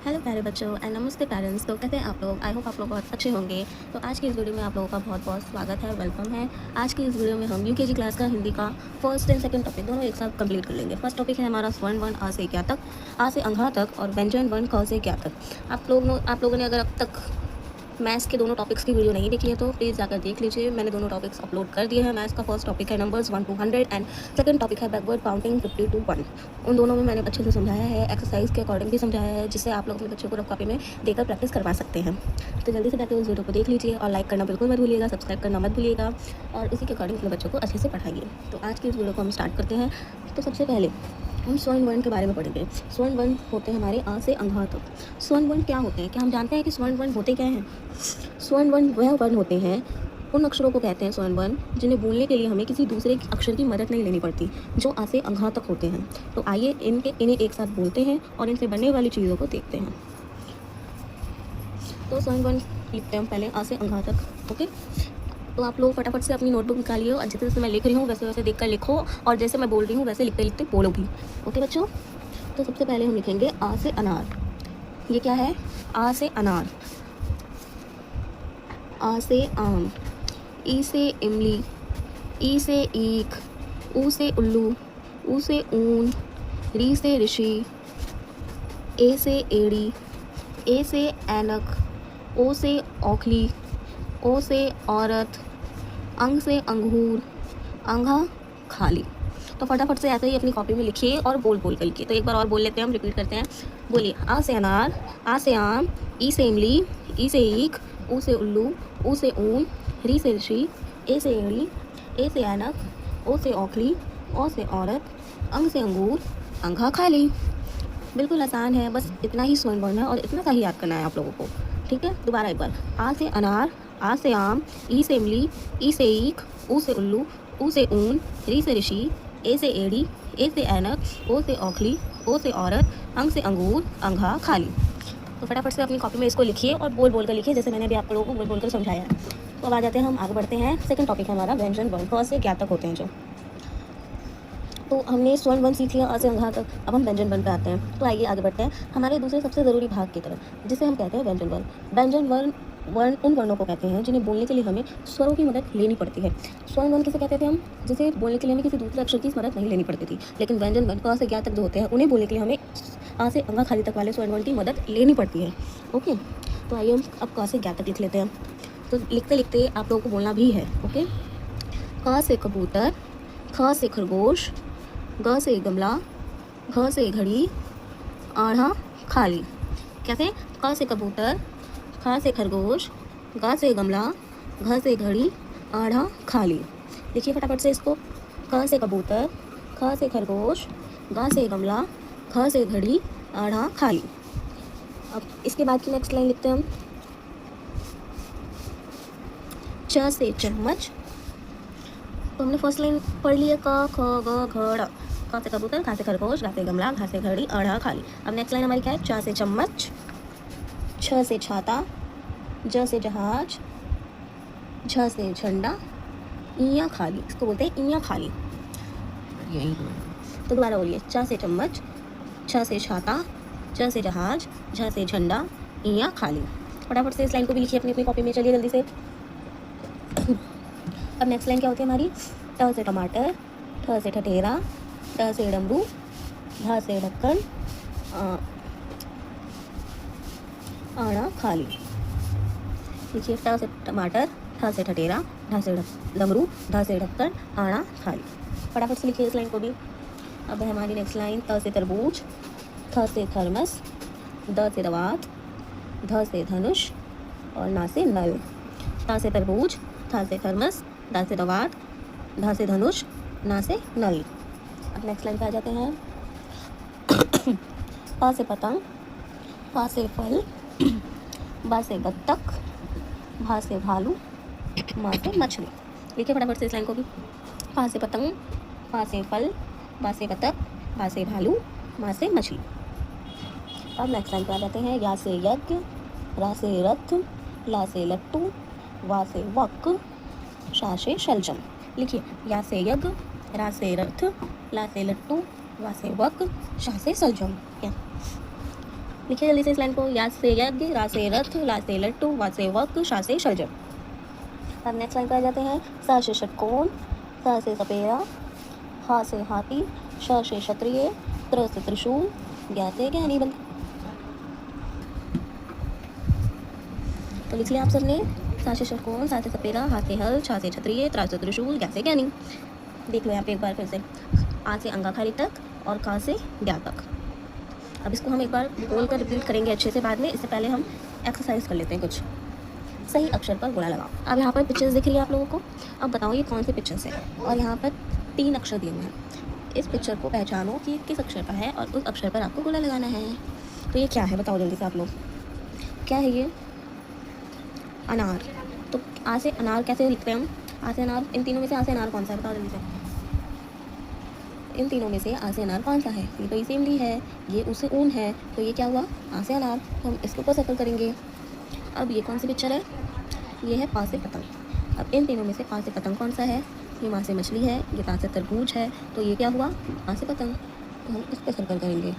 Hello प्यारे बच्चों and नमस्ते पेरेंट्स। तो कैसे हैं आप लोग? आई होप आप लोग बहुत अच्छे होंगे। तो आज की इस वीडियो में आप लोगों का बहुत बहुत स्वागत है, वेलकम है। आज की इस वीडियो में हम यूकेजी क्लास का हिंदी का फर्स्ट एंड सेकंड टॉपिक दोनों एक साथ कंप्लीट कर लेंगे। फर्स्ट टॉपिक है हमारा स्वर्ण वर्ण आ से क्या तक, आ से अंघा तक, और व्यंजन वर्ण क से क्या तक। आप लोगों ने अगर अब तक मैथ्स के दोनों टॉपिक्स की वीडियो नहीं देखी है तो प्लीज़ जाकर देख लीजिए। मैंने दोनों टॉपिक्स अपलोड कर दिए हैं। मैथ्स का फर्स्ट टॉपिक है numbers 1 to 100 and second topic है बैकवर्ड काउंटिंग 50 to 1। उन दोनों में मैंने अच्छे से समझाया है, एक्सरसाइज के अकॉर्डिंग भी समझाया है, जिससे आप लोग अपने बच्चों को रफ कॉपी में देकर प्रैक्टिस करवा सकते हैं। तो जल्दी से जाकर उस वीडियो को देख लीजिए और लाइक करना बिल्कुल मत भूलिएगा, सब्सक्राइब करना मत भूलिएगा और इसी के अकॉर्डिंग अपने बच्चों को अच्छे से पढ़ाइए। तो आज की इस वीडियो को हम स्टार्ट करते हैं। तो सबसे पहले हम स्वर्ण वर्ण के बारे में पढ़ेंगे। स्वर्ण वर्ण होते हैं हमारे आ से अंघा तक। स्वर्ण वर्ण क्या होते हैं? क्या हम जानते हैं कि स्वर्ण वर्ण होते क्या हैं? स्वर्ण वर्ण वह वर्ण होते हैं, उन अक्षरों को कहते हैं स्वर्ण वर्ण, जिन्हें बोलने के लिए हमें किसी दूसरे अक्षर की मदद नहीं लेनी पड़ती, जो आ से अंघा तक होते हैं। तो आइए इन्हें एक साथ बोलते हैं और इनसे बनने वाली चीज़ों को देखते हैं। तो स्वर्ण वर्ण लिखते हैं हम पहले आ से अंघा तक। ओके, तो आप लोग फटाफट से अपनी नोटबुक निकालिए और जैसे जैसे मैं लिख रही हूँ वैसे वैसे देखकर लिखो और जैसे मैं बोल रही हूँ वैसे लिखते लिखते बोलो भी। ओके बच्चों, तो सबसे पहले हम लिखेंगे आ से अनार। ये क्या है? आ से अनार। आ से आम, ई से इमली, ई से ईख, ऊ से उल्लू, ऊ से ऊन, री से ऋषि, ए से एड़ी, ए से ऐनक, ओ से औखली, ओ से औरत, अंग से अंगूर, अंघा खाली। तो फटाफट से ऐसे ही अपनी कॉपी में लिखिए और बोल बोल कर लिखिए। तो एक बार और बोल लेते हैं, हम रिपीट करते हैं। बोलिए, आ से अनार, आ से आम, ई से इमली, ई से ईख, ऊ से उल्लू, ऊ से ऊन, री से ऋषि, ए से एड़ी, ए से ऐनक, ओ से औखली, ओ से औरत, अंग से अंगूर, अंघा खाली। बिल्कुल आसान है, बस इतना ही स्वर्ण वर्ण है और इतना सा ही याद करना है आप लोगों को। ठीक है, दोबारा एक बार। आ से अनार, आ से आम, ई से इमली, ई से ईख, ऊ से उल्लू, ऊ से ऊन, री से ऋषि, ए से एड़ी, ए से ऐनक, ओ से औखली, ओ से औरत, अंग से अंगूर, अंघा खाली। तो फटाफट से अपनी कॉपी में इसको लिखिए और बोल बोल कर लिखिए, जैसे मैंने अभी आप लोगों को बोल बोल कर समझाया है। तो अब आ जाते हैं, हम आगे बढ़ते हैं। सेकंड टॉपिक है हमारा व्यंजन वर्ण, क से क्या तक होते हैं जो। तो हमने स्वर्ण वर्ण सीख लिया आ से अंघा तक, अब हम व्यंजन वर्ण पे आते हैं। तो आइए आगे बढ़ते हैं हमारे दूसरे सबसे ज़रूरी भाग की तरफ, जिसे हम कहते हैं व्यंजन वर्ण। व्यंजन वर्ण उन वर्णों को कहते हैं जिन्हें बोलने के लिए हमें स्वरों की मदद लेनी पड़ती है। स्वर्ण वर्ण किसे कहते थे हम? जिसे बोलने के लिए हमें किसी दूसरे अक्षर की मदद नहीं लेनी पड़ती थी। लेकिन व्यंजन वर्ण क से क्या तक जो होते हैं, उन्हें बोलने के लिए हमें आ से अंघा खाली तक वाले स्वर्ण वर्ण की मदद लेनी पड़ती है। ओके, तो आइए हम अब क से क्या तक लिख लेते हैं। तो लिखते लिखते आप लोगों को बोलना भी है। ओके, क से कबूतर, ख से खरगोश, ग से गमला, घ से घड़ी, आढ़ा खाली। कैसे? क से कबूतर, ख से खरगोश, ग से गमला, घ से घड़ी, आढ़ा खाली। देखिए फटाफट से इसको। क से कबूतर, ख से खरगोश, ग से गमला, घ से घड़ी, आढ़ा खाली। अब इसके बाद की नेक्स्ट लाइन लिखते हैं हम। च से चम्मच। तो हमने फर्स्ट लाइन पढ़ लिया, क ख ग घ ड़। क से कबूतर, ख से खरगोश, ग से गमला, घ से घड़ी, आढ़ा खाली। अब नेक्स्ट लाइन हमारी क्या है? च से चम्मच, छ से छाता, ज से जहाज, झ से झंडा, इयाँ खाली। इसको बोलते हैं इयाँ खाली। यही तो दोबारा बोलिए, च से चम्मच, छ से छाता, ज से जहाज, झ से झंडा, इयाँ खाली। फटाफट से इस लाइन को भी लिखिए अपनी अपनी कॉपी में। चलिए जल्दी से। अब नेक्स्ट लाइन क्या होती है हमारी? ट से टमाटर, ठ से ठठेरा, ड से डमरू, ढ से ढक्कन, आड़ा खाली। देखिए, ट से टमाटर, ठ से ठठेरा, ढ से डमरू, ढ से ढक्कन, आड़ा खाली। फटाफट से लिखिए इस लाइन को भी। अब है हमारी नेक्स्ट लाइन, त से तरबूज, थ से थर्मस, द से दवात, ध से धनुष और ना से नल। त से तरबूज, थ से थर्मस, द से दवात, ध से धनुष, ना से नल। अब नेक्स्ट लाइन पे आ जाते हैं। प से पतंग, फ से फल, ब से बत्तख, भा से भालू, माँ से मछली। लिखिए फटाफट से इस लाइन को भी। फ से पतंग, फ से फल, ब से बत्तख, भा से भालू, माँ से मछली। अब नेक्स्ट लाइन पे आ जाते हैं। या से यज्ञ, रा से रथ, ला से लट्टू, वा से वक, शा से शलजम। लिखिए, या से यज्ञ, रा से रथ, ला से लट्टू, वा से वक, शा से सलजम। क्या लिखिए जल्दी से इस लाइन को। या से यज्ञ, रा से रथ, ला से लट्टू, वा से वक, शा से शलजम। अब नेक्स्ट लाइन पर आ जाते हैं। सा से षटकोण, सा से सपेरा, हा से हाथी, श से क्षत्रिय, त्र से त्रिशूल, ज्ञा से ज्ञानी। तो लिख लिया आप सबने। सा से षटकोण, सा से सपेरा, हा से हल, छा से क्षत्रिय, त्रा से त्रिशूल, ज्ञा से ज्ञानी। देख लो यहाँ पे एक बार फिर से। आ से अंगाखाली तक और का से ज्ञा तक। अब इसको हम एक बार बोल कर रिपीट करेंगे अच्छे से बाद में। इससे पहले हम एक्सरसाइज कर लेते हैं कुछ। सही अक्षर पर गुणा लगाओ। अब यहाँ पर पिक्चर्स दिख रही है आप लोगों को। अब बताओ ये कौन से पिक्चर्स है। और यहाँ पर 3 अक्षर दिए हुए हैं। इस पिक्चर को पहचानो कि किस अक्षर का है और उस अक्षर पर आपको गुणा लगाना है। तो ये क्या है बताओ जल्दी से आप लोग। क्या है ये? अनार। तो आ से अनार कैसे लिखते हैं हम? आ से अनार, इन तीनों में से आ से अनार कौन सा है बताओ जल्दी से। इन तीनों में से आ से अनार कौन सा है? ये तो इसे इमली है, ये उसे ऊन है, तो ये क्या हुआ? आ से अनार। तो हम इसके ऊपर सर्कल करेंगे। अब ये कौन सी पिक्चर है? ये है पा से पतंग। अब इन तीनों में से पा से पतंग कौन सा है? ये माँ से मछली है, ये ता से तरबूज है, तो ये क्या हुआ? पा से पतंग। तो हम इस पर सर्कल करेंगे।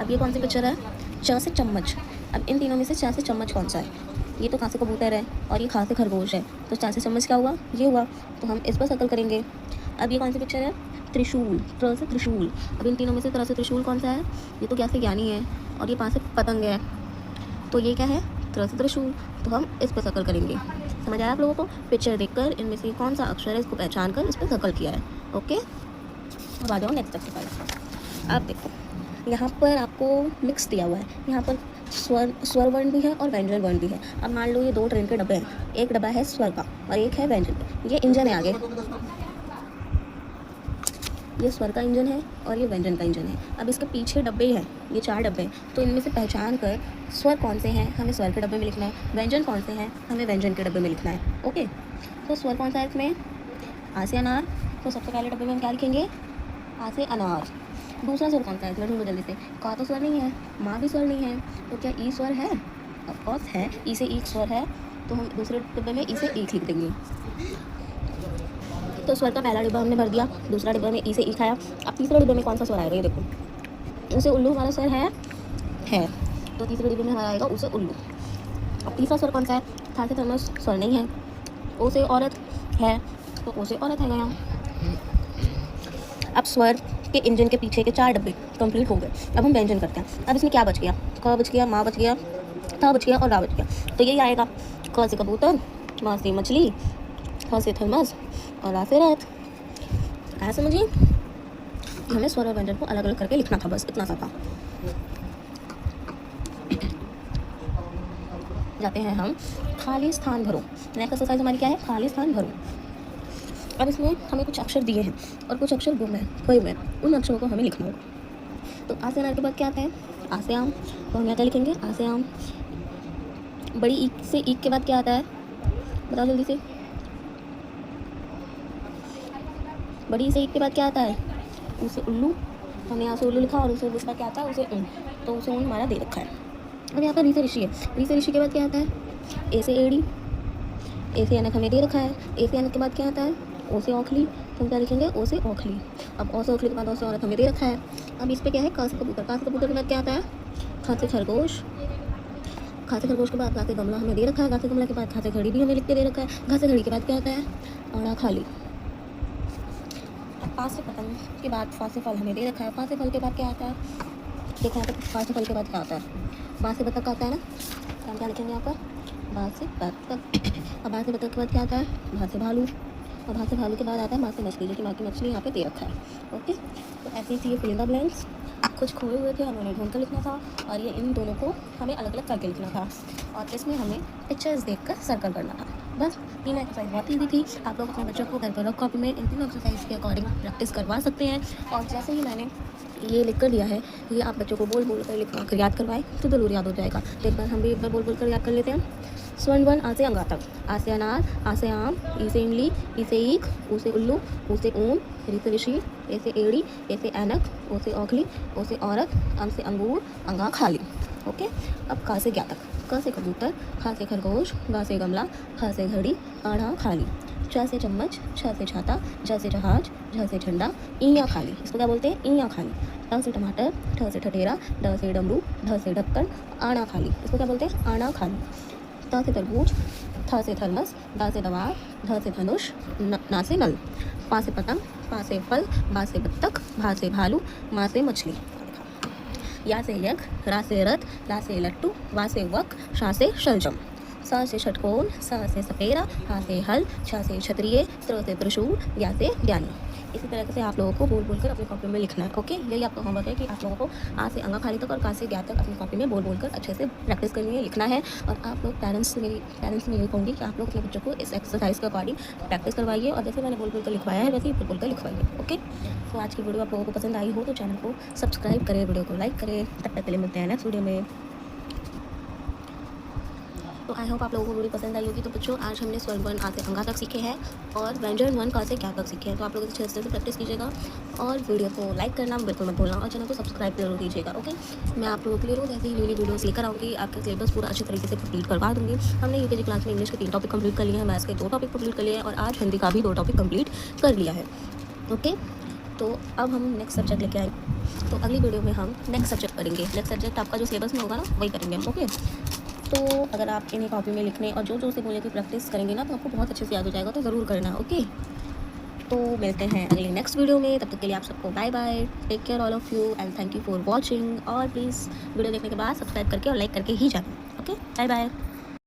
अब ये कौन सी पिक्चर है? च से चम्मच। अब इन तीनों में से च से चम्मच कौन सा है? ये तो खा से कबूतर है और ये खा से खरगोश है, तो च से चम्मच क्या हुआ? ये हुआ। तो हम इस पर सर्कल करेंगे। अब ये कौन सी पिक्चर है? त्रिशूल। त्र से त्रिशूल। अब इन तीनों में से त्र से त्रिशूल कौन सा है? ये तो ज्ञा से ज्ञानी है और ये पा से पतंग है, तो ये क्या है? त्र से त्रिशूल। तो हम इस पर सर्कल करेंगे। समझ आया आप लोगों को? पिक्चर देखकर इनमें से कौन सा अक्षर है इसको पहचान कर इस पर सर्कल किया है। ओके, अब आ जाओ नेक्स्ट एक्सरसाइज। आप देखो यहाँ पर आपको मिक्स दिया हुआ है। यहाँ पर स्वर वर्ण भी है और व्यंजन वर्ण भी है। अब मान लो ये 2 ट्रेन के डब्बे हैं। एक डब्बा है स्वर का और एक है व्यंजन का। ये इंजन है आगे, ये स्वर का इंजन है और ये व्यंजन का इंजन है। अब इसके पीछे डब्बे हैं, ये 4 डब्बे हैं। तो इनमें से पहचान कर स्वर कौन से हैं हमें स्वर के डब्बे में लिखना है, व्यंजन कौन से हैं हमें व्यंजन के डब्बे में लिखना है। ओके, तो स्वर कौन सा है इसमें? आ से अनार। तो सबसे पहले डब्बे में हम क्या लिखेंगे? आ से अनार। दूसरा स्वर कौन सा है इसमें? ढूंढो जल्दी से। का तो स्वर नहीं है, माँ भी स्वर नहीं है, तो क्या ई स्वर है? ऑफकोर्स है, ई से ईक स्वर है, तो हम दूसरे डिब्बे में ई से ईक लिख देंगे। तो स्वर का पहला डिब्बा हमने भर दिया, दूसरा डिब्बा में ई से ईक आया। अब तीसरे डिब्बे में कौन सा स्वर आएगा? ये देखो, उसे उल्लू हमारा स्वर है, तो तीसरे डिब्बे में हमारा आएगा उसे उल्लू। अब तीसरा स्वर कौन सा है? था से थर्मस स्वर नहीं है, ओ से औरत है, तो ओ से औरत है गया। अब स्वर के इंजन के पीछे के 4 डब्बे कंप्लीट हो गए। अब हम व्यंजन करते हैं। अब इसमें क्या बच गया? क बच गया, माँ बच गया, था बच गया और रा बच गया। तो यही आएगा। क से कबूतर, माँ से मछली, थ से थर्मस और रा से रात। आया समझिए? हमें स्वर और व्यंजन को अलग अलग करके लिखना था, बस इतना सा था। जाते हैं हम खाली स्थान भरो। नेक्स्ट एक्सरसाइज हमारी क्या है? खाली स्थान भरो। अब इसमें हमें कुछ अक्षर दिए हैं और कुछ अक्षर गुम है, खोए हुए हैं। उन अक्षरों को हमें लिखना होगा। तो आ से अनार के बाद क्या आता है? आ से आम। तो हम यहाँ क्या लिखेंगे? आ से आम। बड़ी ईक से ईक के बाद क्या आता है? बताओ जल्दी से। बड़ी से ईक के बाद क्या आता है? उसे उल्लू। हमने यहाँ से उल्लू लिखा और उसे उल्लू के बाद क्या आता है? उसे ऊन। तो उसे ऊन हमारा दे रखा है। अब यहाँ पर री से ऋषि है। री से ऋषि के बाद क्या आता है? ए से एड़ी। ए से अनक हमें दे रखा है। ए से अनक के बाद क्या आता है? ओ से औखली। तो हम क्या लिखेंगे? ओ से औखली। अब ओ से औखली के बाद ओ से औरत हमें दे रखा है। अब इस पे क्या है? का से कबूतर। का से कबूतर के बाद क्या आता है? खा से खरगोश। खा से खरगोश के बाद घा से गमला हमें दे रखा है। घा से गमला के बाद खा से घड़ी भी हमें लिख के दे रखा है। घा से घड़ी के बाद क्या आता है? औड़ा खाली। अब पा से पतंग के बाद फा से फल हमें दे रखा है। फा से फल के बाद क्या आता है? देखो यहाँ पर फा से फल के बाद क्या आता है? बा से बतख आता है ना, तो हम क्या लिखेंगे यहाँ पर? बा से बतख। अब बा से बतख के बाद क्या आता है? भा से भालू। और भा से भालू के बाद आता है माँ से मछली, जो कि माँ की मछली यहाँ पे दे रखा है। ओके, तो ऐसे ही थी ये फिल इन द ब्लैंक्स। कुछ खोए हुए थे, हमें ढूंढ कर लिखना था और ये इन दोनों को हमें अलग अलग करके लिखना था और इसमें हमें पिक्चर्स देखकर सर्कल करना था। बस तीनों एक्सरसाइज बहुत ईजी थी। आप लोग अपने बच्चों को घर पर रफ कॉपी में इन तीनों एक्सरसाइज के अकॉर्डिंग प्रैक्टिस करवा सकते हैं। और जैसे ही मैंने ये लिख कर दिया है, ये आप बच्चों को बोल बोल कर लिखवा कर याद करवाएं तो ज़रूर याद हो जाएगा। तो एक बार हम भी एक बार बोल बोल कर याद कर लेते हैं। स्वर्ण वर्ण आ से अंगा तक। आ से अनार, आ से आम, ई से इमली, ई से ईख, ऊ से उल्लू, ऊ से ऊन, री से ऋषि, ए से एड़ी, ए से ऐनक, ओ से औखली, ओ से औरत, अम से अंगूर, अंगा खाली। ओके, अब का से ज्ञा तक। क से कबूतर, खा से खरगोश, गा से गमला, खा से घड़ी, आढ़ा खाली। च से चम्मच, छ से छाता, झ से जहाज, झ से झंडा, ईया खाली। इसको क्या बोलते हैं? ईया खाली। ट से टमाटर, ठ से ठठेरा, ड से डमरू, ढ से ढक्कन, आना खाली। इसको क्या बोलते हैं? आना खाली। त से तरबूज, थ से थर्मस, द से दवार, ध से धनुष, ना से नल, पा से पतंग, पा से फल, बा से बत्तख, भा से भालू, मा से मछली, या से यज्ञ, रा से रथ, ला से लट्टू, वा से वक, शा से शलजम, स से षटकोण, स से सपेरा, हा से हल, छ से क्षत्रिय, त्र से त्रिशूल, या से ज्ञानी। इसी तरह से आप लोगों को बोल बोल कर अपनी कॉपी में लिखना है। ओके, यही आपका होमवर्क है कि आप लोगों को आ से अंगा खाली तक और का से ज्ञात तक अपनी कॉपी में बोल बोल कर अच्छे से प्रैक्टिस करनी है, लिखना है। और आप लोग पेरेंट्स से यही कहूँगी कि आप लोग अपने बच्चों को इस एक्सरसाइज के अकॉर्डिंग प्रैक्टिस करवाइए और जैसे मैंने बोल बोल कर लिखवाया है वैसे ही बोल बोल कर लिखवाइए। ओके, तो आज की वीडियो आप लोगों को पसंद आई हो तो चैनल को सब्सक्राइब करें, वीडियो को लाइक करें। तब तक के लिए मिलते हैं नेक्स्ट वीडियो में। तो आई होप आप लोगों को वीडियो पसंद आई होगी। तो बच्चों, आज हमने स्वर वर्ण आ से अंगा तक सीखे हैं और व्यंजन वर्ण का से क्या तक सीखे हैं। तो आप लोग अच्छे से प्रैक्टिस कीजिएगा और वीडियो को लाइक करना बिल्कुल मत भूलना और चैनल को सब्सक्राइब जरूर कीजिएगा। ओके, मैं आप लोगों के लिए रोज ऐसी न्यू वीडियोस लेकर आऊँगी, आपका सिलेबस पूरा अच्छे तरीके से कंप्लीट करवा दूँगी। हमने यूकेजी क्लास में इंग्लिश के 3 टॉपिक कंप्लीट कर लिए हैं, मैथ्स के 2 टॉपिक कंप्लीट कर लिए हैं और आज हिंदी का भी 2 टॉपिक कंप्लीट कर लिया है। ओके, तो अब हम नेक्स्ट सब्जेक्ट लेके आएंगे। तो अगली वीडियो में हम नेक्स्ट सब्जेक्ट करेंगे। नेक्स्ट सब्जेक्ट आपका जो सिलेबस में होगा ना वही करेंगे हम। ओके, तो अगर आप इन्हें कॉपी में लिखने और जो से बोले कि प्रैक्टिस करेंगे ना तो आपको बहुत अच्छे से याद हो जाएगा, तो ज़रूर करना। ओके, तो मिलते हैं अगले नेक्स्ट वीडियो में। तब तक के लिए आप सबको bye bye, take care all of you and thank you for watching. और प्लीज़ वीडियो देखने के बाद सब्सक्राइब करके और लाइक करके ही जाना। Okay, bye bye.